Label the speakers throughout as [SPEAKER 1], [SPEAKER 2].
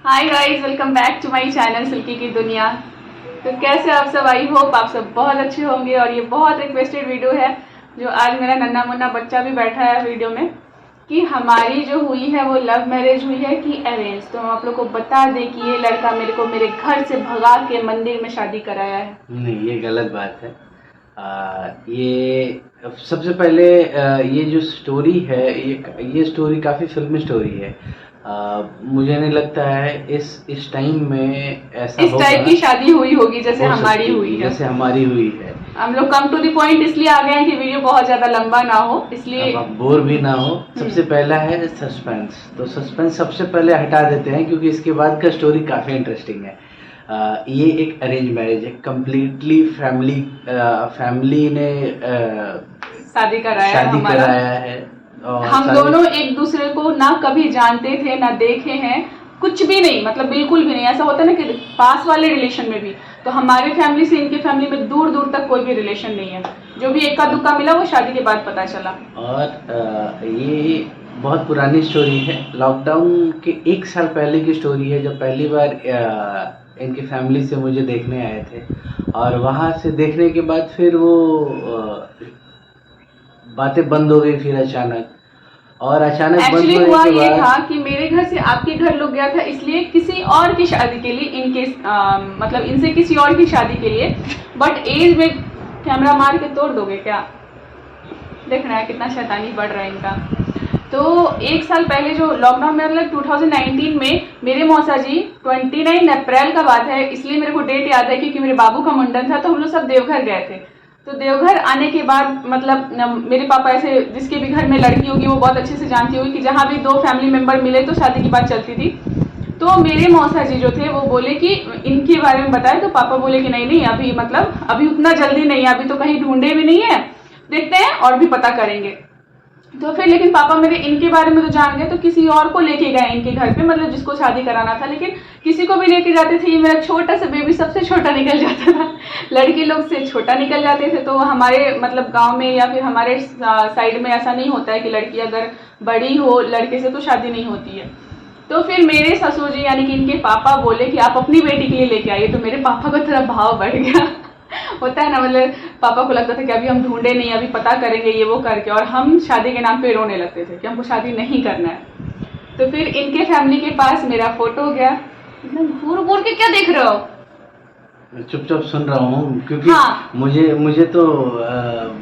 [SPEAKER 1] Hi guys, welcome back to my channel Silky की दुनिया। तो कैसे आप सब? आई होप आप सब बहुत अच्छे होंगे। और ये बहुत रिक्वेस्टेड वीडियो है जो आज मेरा नन्ना मुन्ना बच्चा भी बैठा है वीडियो में, कि हमारी जो हुई है वो लव मैरिज हुई है कि अरेंज। तो हम आप लोग को बता दें कि ये लड़का मेरे को मेरे घर से भगा के मंदिर में शादी कराया है।
[SPEAKER 2] नहीं, ये गलत बात है। ये सबसे पहले ये जो स्टोरी है, ये स्टोरी काफ़ी फिल्मी स्टोरी है। मुझे नहीं लगता है इस टाइम में ऐसा
[SPEAKER 1] इस टाइप की शादी हुई होगी जैसे
[SPEAKER 2] हो
[SPEAKER 1] हमारी
[SPEAKER 2] सकती
[SPEAKER 1] हुई है।
[SPEAKER 2] जैसे हमारी हुई है।
[SPEAKER 1] हम लोग कम टू द पॉइंट इसलिए आ गए हैं कि वीडियो बहुत ज्यादा लंबा ना हो, इसलिए
[SPEAKER 2] अब आप बोर भी ना हो। सबसे पहला है सस्पेंस, तो सस्पेंस सबसे पहले हटा देते हैं क्योंकि इसके बाद का स्टोरी काफ़ी इंटरेस्टिंग है। ये एक अरेंज मैरिज है, कम्प्लीटली फैमिली ने
[SPEAKER 1] शादी कराया
[SPEAKER 2] है। और
[SPEAKER 1] हम दोनों एक दूसरे को ना कभी जानते थे ना देखे हैं, कुछ भी नहीं, मतलब बिल्कुल भी नहीं। ऐसा होता है ना कि पास वाले रिलेशन में भी, तो हमारे फैमिली से इनकी फैमिली में दूर दूर तक कोई भी रिलेशन नहीं है। जो भी इक्का दुक्का मिला वो शादी के बाद पता चला।
[SPEAKER 2] और ये बहुत पुरानी स्टोरी है, लॉकडाउन के 1 साल पहले की स्टोरी है, जब पहली बार इनकी फैमिली से मुझे देखने आए थे। और वहाँ से देखने के बाद फिर वो बातें बंद हो गई फिर अचानक। और अचानक
[SPEAKER 1] एक्चुअली हुआ ये था कि मेरे घर से आपके घर लोग गया था, इसलिए किसी और की शादी के लिए, इनके मतलब इनसे किसी और की शादी के लिए। बट एज में कैमरा मार के तोड़ दोगे क्या? देख रहा है कितना शैतानी बढ़ रहा है इनका। तो 1 साल पहले जो लॉकडाउन में, मतलब 2019 में मेरे मौसा जी, 29 अप्रैल का बात है, इसलिए मेरे को डेट याद है क्योंकि मेरे बाबू का मुंडन था। तो हम लोग सब देवघर गए थे। तो देवघर आने के बाद मतलब मेरे पापा ऐसे, जिसके भी घर में लड़की होगी वो बहुत अच्छे से जानती होगी कि जहाँ भी 2 फैमिली मेंबर मिले तो शादी की बात चलती थी। तो मेरे मौसा जी जो थे वो बोले कि इनके बारे में बताए, तो पापा बोले कि नहीं नहीं, अभी मतलब अभी उतना जल्दी नहीं है, अभी तो कहीं ढूंढे भी नहीं है, देखते हैं और भी पता करेंगे। तो फिर लेकिन पापा मेरे इनके बारे में तो जान गए, तो किसी और को लेके गए इनके घर पे, मतलब जिसको शादी कराना था। लेकिन किसी को भी लेके जाते थे, ये मेरा छोटा सा बेबी सबसे छोटा निकल जाता था, लड़की लोग से छोटा निकल जाते थे। तो हमारे मतलब गांव में या फिर हमारे साइड में ऐसा नहीं होता है कि लड़की अगर बड़ी हो लड़के से तो शादी नहीं होती है। तो फिर मेरे ससुर जी यानी कि इनके पापा बोले कि आप अपनी बेटी के लिए लेके आइए। तो मेरे पापा का थोड़ा भाव बढ़ गया होता है ना, मतलब पापा को लगता था कि अभी हम ढूंढे नहीं, अभी पता करेंगे ये वो करके, और हम शादी के नाम पे रोने लगते थे कि हमको शादी नहीं करना है। तो फिर इनके फैमिली के पास मेरा फोटो गया। एकदम घूर घूर के क्या देख रहे हो?
[SPEAKER 2] चुपचाप सुन रहा हूँ क्योंकि हाँ। मुझे तो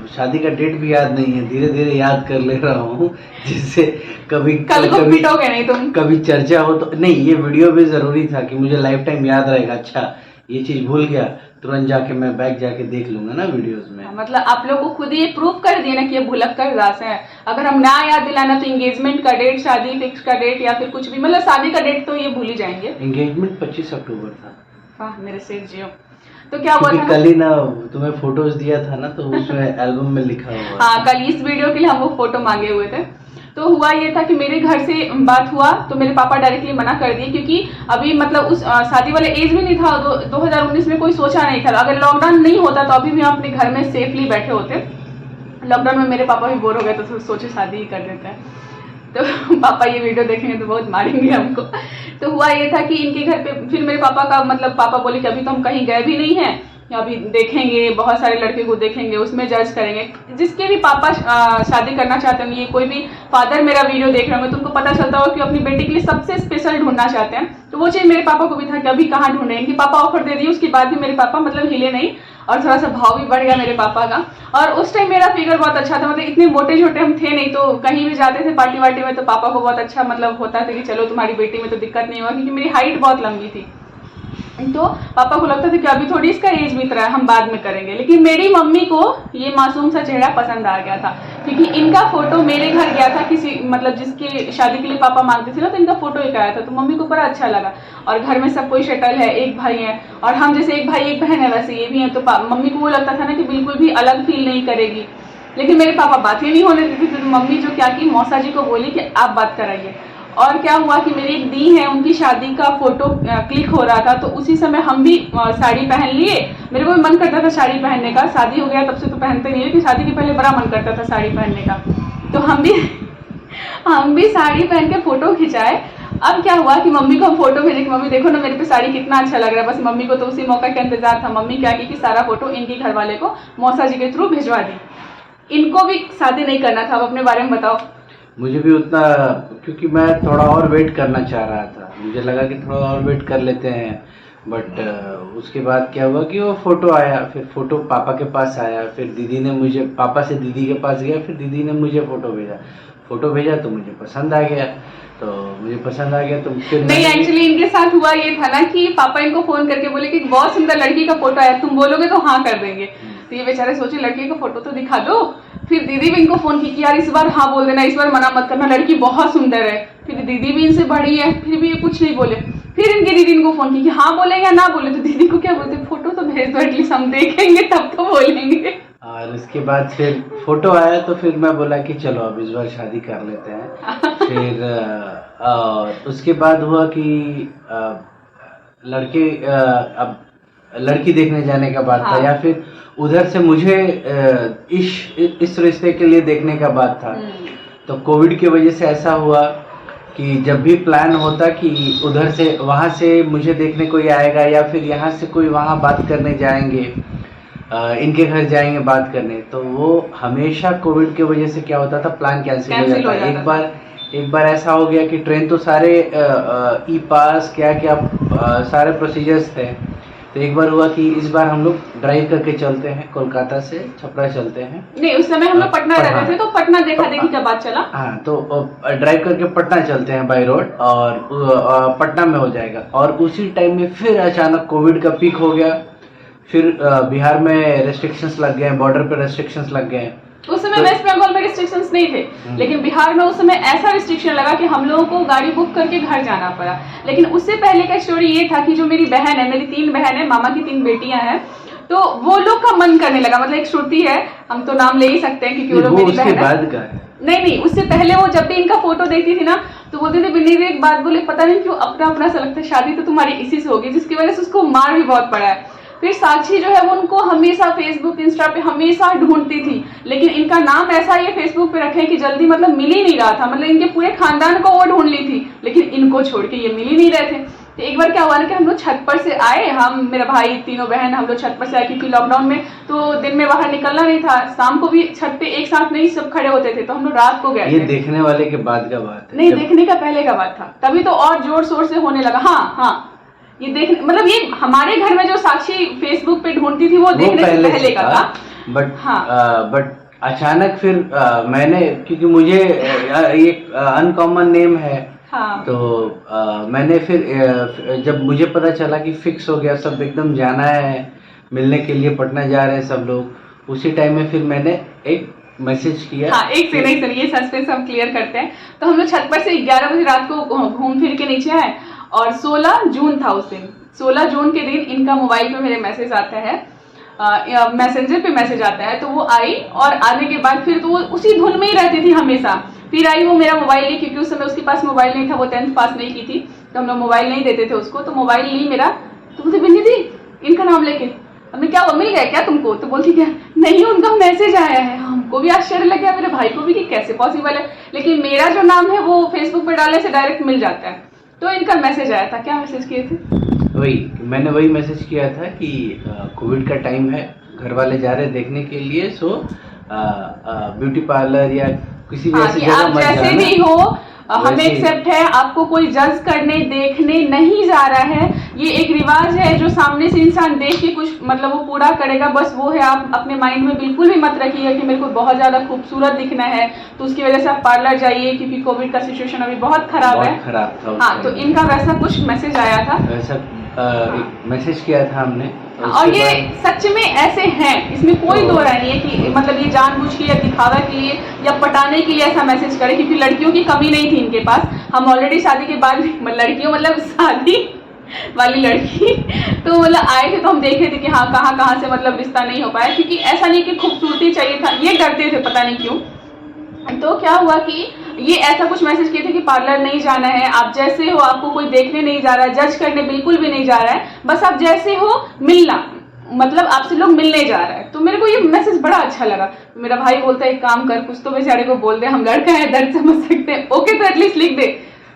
[SPEAKER 2] शादी का डेट भी याद नहीं है, धीरे धीरे याद कर ले रहा हूँ, जिससे कभी
[SPEAKER 1] कल को पिटोगे नहीं तुम।
[SPEAKER 2] कभी चर्चा हो तो नहीं। ये वीडियो भी जरूरी था कि मुझे लाइफ टाइम याद रहेगा। अच्छा, ये चीज भूल गया, तुरंत जाके मैं बैक जाके देख लूंगा ना वीडियोस में।
[SPEAKER 1] मतलब आप लोग को खुद ये प्रूव कर दिए ना कि ये भुलक्कड़ दास है। अगर हम ना याद दिलाना तो एंगेजमेंट का डेट, शादी फिक्स का डेट या फिर कुछ भी, मतलब शादी का डेट तो ये भूल ही जाएंगे।
[SPEAKER 2] एंगेजमेंट 25 अक्टूबर था।
[SPEAKER 1] हाँ मेरे से जियो। तो क्या हुआ था
[SPEAKER 2] कल ही ना तुम्हें फोटोज दिया था ना, तो उसमें एल्बम में लिखा हुआ।
[SPEAKER 1] हाँ, कल इस वीडियो के लिए हम वो फोटो मांगे हुए थे। तो हुआ ये था कि मेरे घर से बात हुआ तो मेरे पापा डायरेक्टली मना कर दिए, क्योंकि अभी मतलब उस शादी वाले एज में नहीं था। 2019 में कोई सोचा नहीं था। अगर लॉकडाउन नहीं होता तो अभी भी हम अपने घर में सेफली बैठे होते। लॉकडाउन में मेरे पापा भी बोर हो गए तो सोचे शादी ही कर देते हैं। तो पापा ये वीडियो देखेंगे तो बहुत मारेंगे हमको। तो हुआ ये था कि इनके घर पे फिर मेरे पापा का मतलब, पापा बोले कि अभी तो हम कहीं गए भी नहीं है, अभी देखेंगे, बहुत सारे लड़के को देखेंगे, उसमें जज करेंगे। जिसके भी पापा शादी करना चाहते होंगे, कोई भी फादर मेरा वीडियो देख रहे होंगे, तुमको पता चलता होगा कि अपनी बेटी के लिए सबसे स्पेशल ढूंढना चाहते हैं। तो वो चीज मेरे पापा को भी था कि अभी कहाँ ढूंढे। इनके पापा ऑफर दे दिए, उसके बाद भी मेरे पापा मतलब हिले नहीं, और थोड़ा सा भाव भी बढ़ गया मेरे पापा का। और उस टाइम मेरा फिगर बहुत अच्छा था, मतलब इतने मोटे छोटे हम थे नहीं। तो कहीं भी जाते थे पार्टी वार्टी में तो पापा को बहुत अच्छा मतलब होता था कि चलो तुम्हारी बेटी में तो दिक्कत नहीं होगा, क्योंकि मेरी हाइट बहुत लंबी थी। तो पापा को लगता था कि अभी थोड़ी इसका एज बीत रहा है, हम बाद में करेंगे। लेकिन मेरी मम्मी को ये मासूम सा चेहरा पसंद आ गया था, क्योंकि इनका फोटो मेरे घर गया था किसी, मतलब जिसकी शादी के लिए पापा मांगते थे ना, तो इनका फोटो एक आया था। तो मम्मी को बड़ा अच्छा लगा। और घर में सब कोई सेटल है, एक भाई है, और हम जैसे एक भाई एक बहन है वैसे ये भी है। तो मम्मी को वो लगता था ना कि बिल्कुल भी अलग फील नहीं करेगी। लेकिन मेरे पापा बात ही नहीं होने देते थे। तो मम्मी जो क्या की, मौसा जी को बोली कि आप बात कराइए। और क्या हुआ कि मेरी एक दी है, उनकी शादी का फोटो क्लिक हो रहा था। तो उसी समय हम भी साड़ी पहन लिए। मेरे को भी मन करता था साड़ी पहनने का, शादी हो गया तब से तो पहनते नहीं, लेकिन शादी के पहले बड़ा मन करता था साड़ी पहनने का। तो हम भी साड़ी पहन के फोटो खिंचाए। अब क्या हुआ कि मम्मी को हम फोटो भेजे कि मम्मी देखो ना मेरे पे साड़ी कितना अच्छा लग रहा है। बस मम्मी को तो उसी मौका का इंतजार था। मम्मी क्या की कि सारा फोटो इनके घर वाले को मौसा जी के थ्रू भिजवा दी। इनको भी शादी नहीं करना था। अब अपने बारे में बताओ।
[SPEAKER 2] मुझे भी उतना, क्योंकि मैं थोड़ा और वेट करना चाह रहा था, मुझे लगा कि थोड़ा और वेट कर लेते हैं, बट उसके बाद क्या हुआ कि वो फोटो आया, फिर फोटो पापा के पास आया, फिर दीदी ने मुझे, पापा से दीदी के पास गया, फिर दीदी ने मुझे फोटो भेजा तो मुझे पसंद आ गया, तो फिर
[SPEAKER 1] नहीं, एक्चुअली इनके साथ हुआ ये था ना कि पापा इनको फोन करके बोले कि बहुत सुंदर लड़की का फोटो आया, तुम बोलोगे तो हाँ कर देंगे। तो ये बेचारे सोचे लड़की का फोटो तो दिखा दो। फिर दीदी भी इनको फोन की कि यार इस बार हाँ बोल देना, इस बार मना मत करना, लड़की बहुत सुंदर है। फिर दीदी भी इनसे बड़ी है, फिर भी ये कुछ नहीं बोले। फिर इनके दीदी इनको फोन की कि हाँ बोले या ना बोले। तो दीदी को क्या बोलते, फोटो तो भेज दो एटलीस्ट, हम देखेंगे तब तो बोलेंगे।
[SPEAKER 2] और उसके बाद फिर फोटो आया तो फिर मैं बोला कि चलो अब इस बार शादी कर लेते हैं। फिर उसके बाद हुआ कि अब लड़की देखने जाने का बात था, या फिर उधर से मुझे इस रिश्ते के लिए देखने का बात था। तो कोविड की वजह से ऐसा हुआ कि जब भी प्लान होता कि उधर से वहाँ से मुझे देखने कोई आएगा, या फिर यहाँ से कोई वहाँ बात करने जाएंगे, इनके घर जाएंगे बात करने, तो वो हमेशा कोविड की वजह से क्या होता था, प्लान कैंसिल हो जाता। एक बार ऐसा हो गया कि ट्रेन तो सारे ई पास क्या क्या सारे प्रोसीजर्स थे। तो एक बार हुआ कि इस बार हम लोग ड्राइव करके चलते हैं, कोलकाता से छपरा चलते हैं।
[SPEAKER 1] नहीं, उस समय हम लोग पटना रहते थे, तो पटना देखा देखी का बात चला।
[SPEAKER 2] हाँ, तो ड्राइव करके पटना चलते हैं बाई रोड, और पटना में हो जाएगा। और उसी टाइम में फिर अचानक कोविड का पीक हो गया। फिर बिहार में रेस्ट्रिक्शंस लग गए, बॉर्डर पे रेस्ट्रिक्शंस लग गए।
[SPEAKER 1] उस समय वेस्ट बंगाल में रिस्ट्रिक्शंस नहीं थे, लेकिन बिहार में उस समय ऐसा रिस्ट्रिक्शन लगा कि हम लोगों को गाड़ी बुक करके घर जाना पड़ा। लेकिन उससे पहले का स्टोरी ये था कि जो मेरी बहन है, मेरी 3 बहन है, मामा की 3 बेटियां हैं, तो वो लोग का मन करने लगा। मतलब एक श्रुति है, हम तो नाम ले ही सकते हैं क्योंकि वो लोग मेरी बहन है। नहीं, उससे पहले वो जब भी इनका फोटो देखती थी ना, तो बोलती थी बिन्नी एक बात बोले, पता नहीं क्यों अपना अपना सा लगता है, शादी तो तुम्हारी इसी से होगी, जिसकी वजह से उसको मार भी बहुत पड़ा है। फिर साक्षी जो है वो उनको हमेशा फेसबुक इंस्टा पे हमेशा ढूंढती थी, लेकिन इनका नाम ऐसा ये फेसबुक पे रखे कि जल्दी मतलब मिल ही नहीं रहा था। मतलब इनके पूरे खानदान को वो ढूंढ ली थी, लेकिन इनको छोड़ के ये मिल ही नहीं रहे थे। तो एक बार क्या हुआ ना कि हम लोग छत पर से आए, हम मेरा भाई, तीनों बहन, हम लोग छत पर से आए क्योंकि लॉकडाउन में तो दिन में बाहर निकलना नहीं था। शाम को भी छत पे एक साथ नहीं सब खड़े होते थे, तो हम लोग रात को गए।
[SPEAKER 2] ये देखने वाले के बाद का बात है?
[SPEAKER 1] नहीं, देखने का पहले का बात था, तभी तो और जोर शोर से होने लगा। हाँ, ये देख मतलब ये हमारे घर में जो साक्षी फेसबुक पे ढूंढती थी वो देखने से पहले का था।
[SPEAKER 2] बट अचानक फिर मैंने, क्योंकि मुझे एक अनकॉमन नेम है, हाँ। तो मैंने फिर जब मुझे पता चला कि फिक्स हो गया, सब एकदम जाना है, मिलने के लिए पटना जा रहे हैं सब लोग, उसी टाइम में फिर मैंने एक मैसेज किया।
[SPEAKER 1] हाँ, एक से नहीं सुनिए, सस्पेंस हम क्लियर करते हैं। तो हम लोग छत पर से 11 बजे रात को घूम फिर के नीचे आए, और 16 जून था उस दिन। 16 जून के दिन इनका मोबाइल पे मेरे मैसेज आता है, मैसेंजर पे मैसेज आता है। तो वो आई, और आने के बाद फिर तो वो उसी धुन में ही रहती थी हमेशा। फिर आई वो मेरा मोबाइल ली, क्योंकि उस समय उसके पास मोबाइल नहीं था, वो 10th पास नहीं की थी, तो हम लोग मोबाइल नहीं देते थे उसको। तो मोबाइल ली मेरा, तो बोलते बिन्नी दी इनका नाम लेके, हमने क्या मिल गया क्या तुमको? तो बोलती क्या नहीं, उनका मैसेज आया है। हमको भी आश्चर्य लग गया, मेरे भाई को भी कि कैसे पॉसिबल है, लेकिन मेरा जो नाम है वो फेसबुक पे डालने से डायरेक्ट मिल जाता है। तो इनका मैसेज आया था। क्या मैसेज किए थे?
[SPEAKER 2] मैंने वही मैसेज किया था कि कोविड का टाइम है, घर वाले जा रहे देखने के लिए, सो ब्यूटी पार्लर या किसी भी ऐसी जगह मत जाना।
[SPEAKER 1] जैसे भी हो हमें एक्सेप्ट है, आपको कोई जज करने देखने नहीं जा रहा है। ये एक रिवाज है जो सामने से इंसान देख के कुछ मतलब वो पूरा करेगा, बस वो है। आप अपने माइंड में बिल्कुल भी मत रखिए कि मेरे को बहुत ज्यादा खूबसूरत दिखना है तो उसकी वजह से आप पार्लर जाइए, क्योंकि कोविड का सिचुएशन अभी बहुत खराब है। हाँ, तो इनका वैसा कुछ मैसेज आया था,
[SPEAKER 2] वैसा मैसेज किया था हमने।
[SPEAKER 1] और ये सच में ऐसे हैं, इसमें कोई दो राय नहीं है कि मतलब ये जानबूझ के या दिखावा के लिए या पटाने के लिए ऐसा मैसेज करे, क्योंकि लड़कियों की कमी नहीं थी इनके पास। हम ऑलरेडी शादी के बाद लड़कियों मतलब शादी वाली लड़की तो मतलब आए थे, तो हम देखे थे कि हाँ कहाँ से मतलब रिश्ता नहीं हो पाया, क्योंकि ऐसा नहीं कि खूबसूरती चाहिए था, ये डरते थे पता नहीं क्यों। तो क्या हुआ कि ये ऐसा कुछ मैसेज किए थे कि पार्लर नहीं जाना है, आप जैसे हो, आपको कोई देखने नहीं जा रहा है, जज करने बिल्कुल भी नहीं जा रहा है, बस आप जैसे हो मिलना, मतलब आपसे लोग मिलने जा रहा है। तो मेरे को ये मैसेज बड़ा अच्छा लगा। तो मेरा भाई बोलता है एक काम कर, कुछ तो बेचारे को बोल दे, हम लड़का है दर्द समझ सकते हैं, ओके तो एटलीस्ट लिख दे।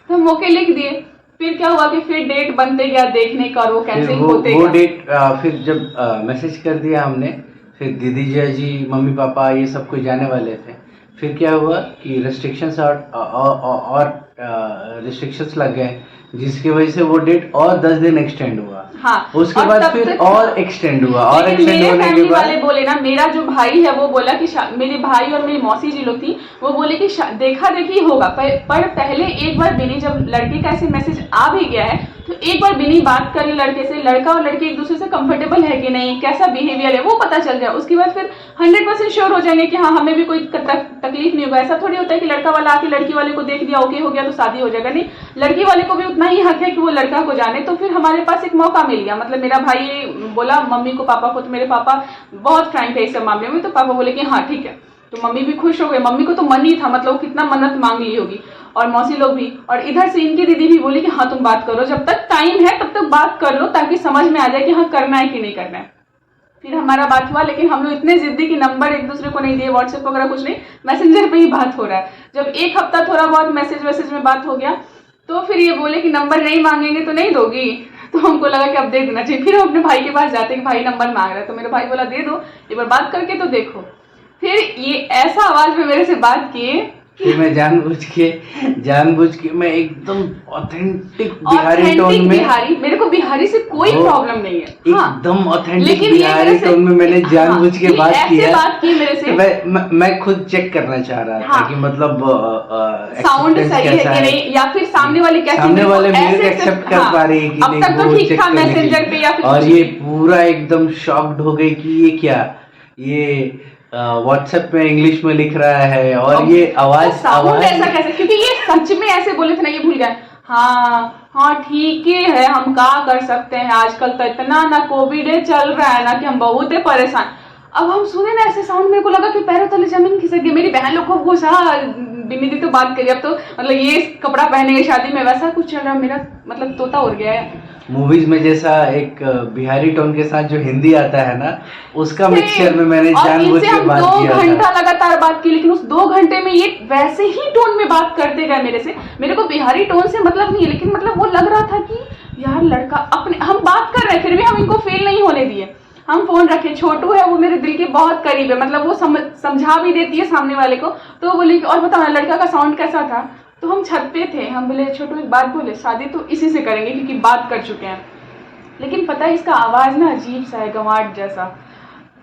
[SPEAKER 1] तो हम ओके लिख दिए। फिर क्या हुआ कि फिर डेट बनते गया देखने का और वो कैंसिल
[SPEAKER 2] फिर
[SPEAKER 1] होते
[SPEAKER 2] वो
[SPEAKER 1] गया।
[SPEAKER 2] डेट फिर जब मैसेज कर दिया हमने, फिर दीदी जी मम्मी पापा ये सब कोई जाने वाले थे। फिर क्या हुआ कि रेस्ट्रिक्शंस और रिस्ट्रिक्शंस लग गए, जिसकी वजह से वो डेट और 10 दिन एक्सटेंड हुआ।
[SPEAKER 1] हाँ,
[SPEAKER 2] उसके
[SPEAKER 1] और
[SPEAKER 2] बाद
[SPEAKER 1] तब
[SPEAKER 2] फिर
[SPEAKER 1] तक-
[SPEAKER 2] और एक्सटेंड हुआ, और
[SPEAKER 1] लेकिन
[SPEAKER 2] एक्सटेंड
[SPEAKER 1] मेरे
[SPEAKER 2] होने के
[SPEAKER 1] फैमिली वाले
[SPEAKER 2] बाद
[SPEAKER 1] बोले ना, मेरा जो भाई है वो बोला कि मेरे भाई और मेरी मौसी जी लोग थी, वो बोले कि देखा देखी होगा, पर पहले एक बार बिनी, जब लड़के का ऐसे मैसेज आ भी गया है तो एक बार बिनी बात कर ले लड़के से, लड़का और लड़की एक दूसरे से कंफर्टेबल है कि नहीं, कैसा बिहेवियर है वो पता चल जाए। उसके बाद फिर 100% श्योर हो जाएंगे कि हाँ हमें भी कोई तकलीफ नहीं होगा। ऐसा थोड़ी होता है कि लड़का वाला आके लड़की वाले को देख दिया ओके हो गया तो शादी हो जाएगा, नहीं, लड़की वाले को भी उतना ही हक है कि वो लड़का को जाने। तो फिर हमारे पास एक मौका मिल गया, मतलब मेरा भाई बोला मम्मी को पापा को, तो मेरे पापा बहुत फ्रैंक है इस सब मामले में, तो पापा बोले कि हाँ ठीक है। तो मम्मी भी खुश हो गए, मम्मी को तो मन ही था, मतलब वो कितना मन्नत मांग ली होगी, और मौसी लोग भी। और इधर से इनकी दीदी भी बोली कि हाँ तुम बात करो, जब तक टाइम है तब तक बात कर लो ताकि समझ में आ जाए कि हाँ करना है कि नहीं करना है। फिर हमारा बात हुआ, लेकिन हम लोग इतने जिद्दी कि नंबर एक दूसरे को नहीं दिए, व्हाट्सएप वगैरह कुछ नहीं, मैसेंजर पे ही बात हो रहा है। जब एक हफ्ता थोड़ा बहुत मैसेज में बात हो गया तो फिर ये बोले कि नंबर नहीं मांगेंगे तो नहीं दोगी, तो हमको लगा कि अब दे देना चाहिए। फिर हम अपने भाई के पास जाते कि भाई नंबर मांग रहा है, तो मेरा भाई बोला दे दो, एक बार बात करके तो देखो। फिर ये ऐसा आवाज में मेरे से बात किए,
[SPEAKER 2] फिर मैं जानबूझ के मैं एकदम ऑथेंटिक बिहारी टोन में,
[SPEAKER 1] बिहारी, मेरे को बिहारी से कोई प्रॉब्लम नहीं है,
[SPEAKER 2] एकदम ऑथेंटिक
[SPEAKER 1] लेकिन
[SPEAKER 2] बिहारी टोन में मैंने जानबूझ के बात
[SPEAKER 1] की मेरे से।
[SPEAKER 2] मैं खुद चेक करना चाह रहा था कि मतलब
[SPEAKER 1] साउंड सही है कि नहीं, या फिर सामने वाले कैसे,
[SPEAKER 2] सामने वाले मेरे को एक्सेप्ट कर पा रही है कि नहीं,
[SPEAKER 1] अब तक तो ठीक था मैसेंजर पे या फिर,
[SPEAKER 2] और ये पूरा एकदम शॉक्ड हो गई कि ये क्या, ये व्हाट्सएप में इंग्लिश में लिख रहा है और ये आवाज
[SPEAKER 1] ऐसा कैसे, क्योंकि ये सच में ऐसे बोले थे ना, ये भूल गए। हाँ ठीक है, हम क्या कर सकते हैं, आजकल तो इतना ना कोविड चल रहा है ना कि हम बहुत है परेशान। अब हम सुने ना ऐसे साउंड, मेरे को लगा कि पैरों तले जमीन खिसक गई। मेरी बहन लोग को घुसा, बिन्नी दी तो बात करी, अब तो मतलब ये कपड़ा पहनेंगे शादी में, वैसा कुछ चल रहा, मेरा मतलब तोता उड़ गया है।
[SPEAKER 2] मूवीज में जैसा एक बिहारी टोन के साथ जो हिंदी आता है ना, उसका मिक्सचर में मैंने जानबूझ के बात किया था।
[SPEAKER 1] 2 घंटा लगातार बात की, लेकिन उस 2 घंटे में ये वैसे ही टोन में बात करते गए मेरे से। मेरे को बिहारी टोन से मतलब नहीं है, लेकिन मतलब वो लग रहा था कि यार लड़का अपने, हम बात कर रहे हैं फिर भी हम इनको फील नहीं होने दिए। हम फोन रखे, छोटू है वो मेरे दिल के बहुत करीब है, मतलब वो समझा भी देती है सामने वाले को। तो बोली और बताओ ना लड़का का साउंड कैसा था, तो हम छत पे थे, हम बोले छोटू एक बात बोले, शादी तो इसी से करेंगे क्योंकि बात कर चुके हैं, लेकिन पता है इसका आवाज ना अजीब सा है, गंवार जैसा।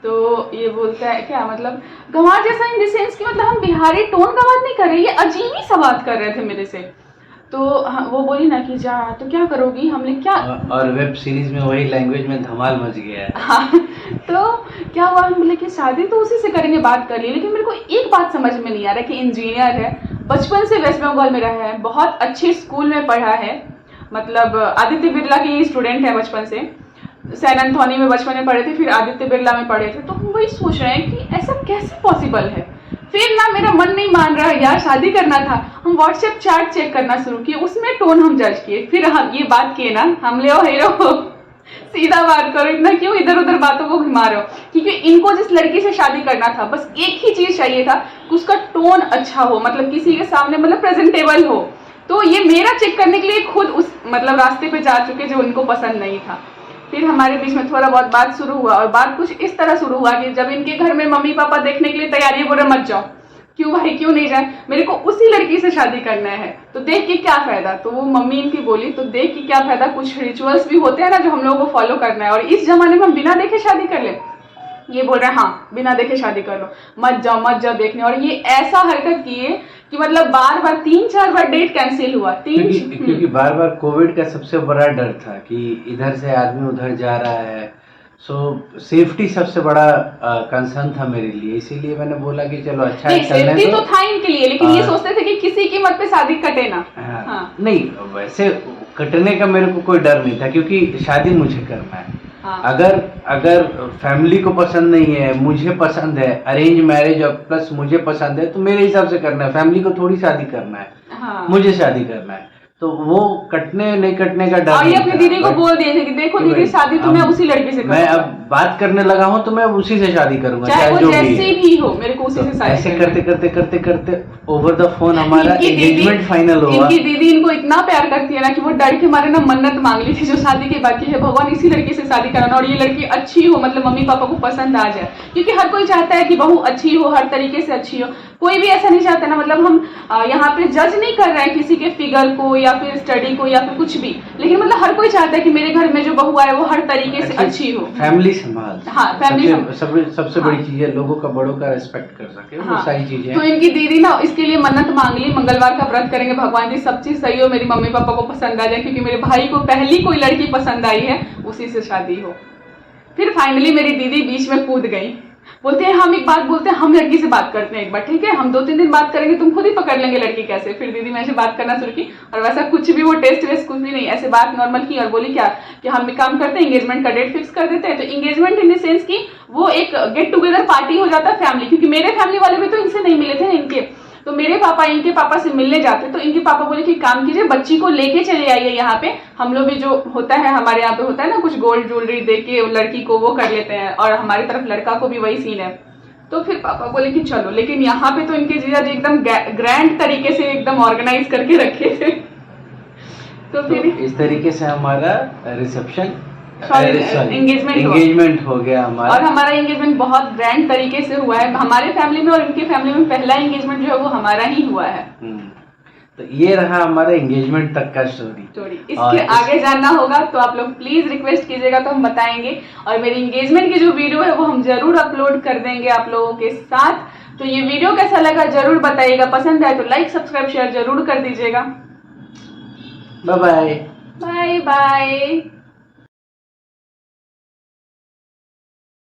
[SPEAKER 1] तो ये बोलता है क्या मतलब गंवार जैसा इन द सेंस कि मतलब हम बिहारी टोन का बात नहीं कर रहे, ये अजीब ही सा बात कर रहे थे मेरे से। तो वो बोली ना कि जा तो क्या करोगी, हमने क्या,
[SPEAKER 2] और वेब सीरीज में वही लैंग्वेज में धमाल मच गया है।
[SPEAKER 1] हाँ, तो क्या हुआ, हम बोले कि शादी तो उसी से करेंगे, बात कर ली। लेकिन मेरे को एक बात समझ में नहीं आ रहा कि इंजीनियर है, बचपन से वेस्ट बंगाल में रहा है, बहुत अच्छे स्कूल में पढ़ा है, मतलब आदित्य बिरला के स्टूडेंट है बचपन से, सैन एंथोनी में बचपन में पढ़े थे, फिर आदित्य बिरला में पढ़े थे। तो हम वही सोच रहे हैं कि ऐसा कैसे पॉसिबल है। फिर ना मेरा मन नहीं मान रहा यार, शादी करना था। हम व्हाट्सएप चैट चेक करना शुरू किए, उसमें टोन हम जज किए, फिर हम ये बात किए ना, हम ले हीरो सीधा बात करो, इतना क्यों इधर उधर बातों को घुमा रहे हो। क्योंकि इनको जिस लड़की से शादी करना था बस एक ही चीज चाहिए था कि उसका टोन अच्छा हो, मतलब किसी के सामने मतलब प्रेजेंटेबल हो। तो ये मेरा चेक करने के लिए खुद उस मतलब रास्ते पे जा चुके जो उनको पसंद नहीं था। फिर हमारे बीच में थोड़ा बहुत बात शुरू हुआ, और बात कुछ इस तरह शुरू हुआ कि जब इनके घर में मम्मी पापा देखने के लिए तैयारी बोल रहे मत जाओ, क्यों भाई क्यों नहीं जाए, मेरे को उसी लड़की से शादी करना है, तो देख के क्या फायदा। तो वो मम्मी इनकी बोली तो देख के क्या फायदा, कुछ रिचुअल्स भी होते हैं ना जो हम लोगों को फॉलो करना है, और इस जमाने में हम बिना देखे शादी कर ले। ये बोल रहे हैं हाँ बिना देखे शादी कर लो, मत जाओ देखने। और ये ऐसा हरकत किए कि मतलब बार बार 3-4 बार डेट कैंसिल हुआ।
[SPEAKER 2] क्योंकि बार बार कोविड का सबसे बड़ा डर था कि इधर से आदमी उधर जा रहा है, सो सेफ्टी सबसे बड़ा कंसर्न था मेरे लिए, इसीलिए मैंने बोला कि चलो अच्छा है चलने
[SPEAKER 1] सेफ्टी तो था इनके लिए, लेकिन ये सोचते थे कि किसी कीमत पे शादी कटे ना।
[SPEAKER 2] हाँ। नहीं वैसे कटने का मेरे को कोई डर नहीं था, क्योंकि शादी मुझे करना है। हाँ। अगर फैमिली को पसंद नहीं है, मुझे पसंद है, अरेंज मैरिज और प्लस मुझे पसंद है, तो मेरे हिसाब से करना है, फैमिली को थोड़ी शादी करना है। हाँ। मुझे शादी करना है। तो वो कटने नहीं कटने का डर
[SPEAKER 1] और ये
[SPEAKER 2] नहीं
[SPEAKER 1] अपनी
[SPEAKER 2] था।
[SPEAKER 1] दीदी को
[SPEAKER 2] But-
[SPEAKER 1] बोल दिए थे कि देखो
[SPEAKER 2] कि
[SPEAKER 1] दीदी
[SPEAKER 2] भाई,
[SPEAKER 1] शादी तो मैं उसी लड़के से
[SPEAKER 2] मैं
[SPEAKER 1] करूंगा,
[SPEAKER 2] अब बात करने लगा हूँ तो मैं उसी से शादी करूंगा,
[SPEAKER 1] चाहे वो
[SPEAKER 2] जो भी
[SPEAKER 1] जैसे
[SPEAKER 2] है।
[SPEAKER 1] भी हो, मेरे को उसी से
[SPEAKER 2] तो
[SPEAKER 1] शादी
[SPEAKER 2] ऐसे
[SPEAKER 1] करनी है।
[SPEAKER 2] करते करते करते करते ओवर द फोन हमारा
[SPEAKER 1] इनकी दीदी-
[SPEAKER 2] एंगेजमेंट फाइनल हुआ।
[SPEAKER 1] इनकी दीदी इनको इतना प्यार करती है ना कि वो डर के मारे ना मन्नत मांग ली थी जो शादी की बाकी है, भगवान इसी लड़की से शादी कराना और ये लड़की अच्छी हो, मतलब मम्मी पापा को पसंद आ जाए, क्योंकि हर कोई चाहता है कि बहू अच्छी हो, हर तरीके से अच्छी हो, कोई भी ऐसा नहीं चाहता ना। मतलब हम यहाँ पे जज नहीं कर रहे हैं किसी के फिगर को या फिर स्टडी को या फिर कुछ भी, लेकिन मतलब हर कोई चाहता है कि मेरे घर में जो बहू आए वो हर तरीके से अच्छी हो,
[SPEAKER 2] फैमिली संभाल।
[SPEAKER 1] हाँ, फैमिली
[SPEAKER 2] सबसे बड़ी चीज है, लोगों का बड़ों का रिस्पेक्ट कर सके, वो सारी चीजें।
[SPEAKER 1] तो इनकी दीदी ना इसके लिए मन्नत मांग ली, मंगलवार का व्रत करेंगे, भगवान जी सब चीज सही हो, मेरी मम्मी पापा को पसंद आ जाए, क्योंकि मेरे भाई को पहली कोई लड़की पसंद आई है, उसी से शादी हो। फिर फाइनली मेरी दीदी बीच में कूद गई, बोलते हैं हम एक बात बोलते हैं, हम लड़की से बात करते हैं एक बार, ठीक है हम 2-3 दिन बात करेंगे, तुम खुद ही पकड़ लेंगे लड़की कैसे। फिर दीदी मेरे से बात करना शुरू की और वैसा कुछ भी वो टेस्ट वेस्ट कुछ भी नहीं, ऐसे बात नॉर्मल की और बोली क्या कि हम एक काम करते हैं, एंगेजमेंट का डेट फिक्स कर देते हैं। तो एंगेजमेंट इन द सेंस की वो एक गेट टुगेदर पार्टी हो जाता है फैमिली, क्योंकि मेरे फैमिली वाले भी तो इनसे नहीं मिले थे इनके, तो मेरे पापा इनके पापा से मिलने जाते, तो इनके पापा बोले कि काम कीजिए बच्ची को लेके चले आइए यहाँ पे, हम लोग भी जो होता है हमारे यहाँ पे होता है ना कुछ गोल्ड ज्वेलरी दे के लड़की को वो कर लेते हैं, और हमारी तरफ लड़का को भी वही सीन है। तो फिर पापा बोले कि चलो, लेकिन यहाँ पे तो इनके जीजा जी एकदम ग्रैंड तरीके से एकदम ऑर्गेनाइज करके रखे थे। तो फिर
[SPEAKER 2] इस तरीके से हमारा रिसेप्शन
[SPEAKER 1] एंगेजमेंट
[SPEAKER 2] हो गया हमारा,
[SPEAKER 1] और हमारा एंगेजमेंट बहुत ग्रैंड तरीके से हुआ है हमारे फैमिली में, और इनके फैमिली में पहला एंगेजमेंट जो है वो हमारा ही हुआ है।
[SPEAKER 2] तो ये रहा हमारा एंगेजमेंट तक का स्टोरी।
[SPEAKER 1] इसके आगे जानना होगा तो आप लोग प्लीज रिक्वेस्ट कीजिएगा, तो हम बताएंगे, और मेरी एंगेजमेंट की जो वीडियो है वो हम जरूर अपलोड कर देंगे आप लोगों के साथ। तो ये वीडियो कैसा लगा जरूर बताइएगा, पसंद आए तो लाइक सब्सक्राइब शेयर जरूर कर दीजिएगा।
[SPEAKER 2] Bye bye.
[SPEAKER 1] Bye bye.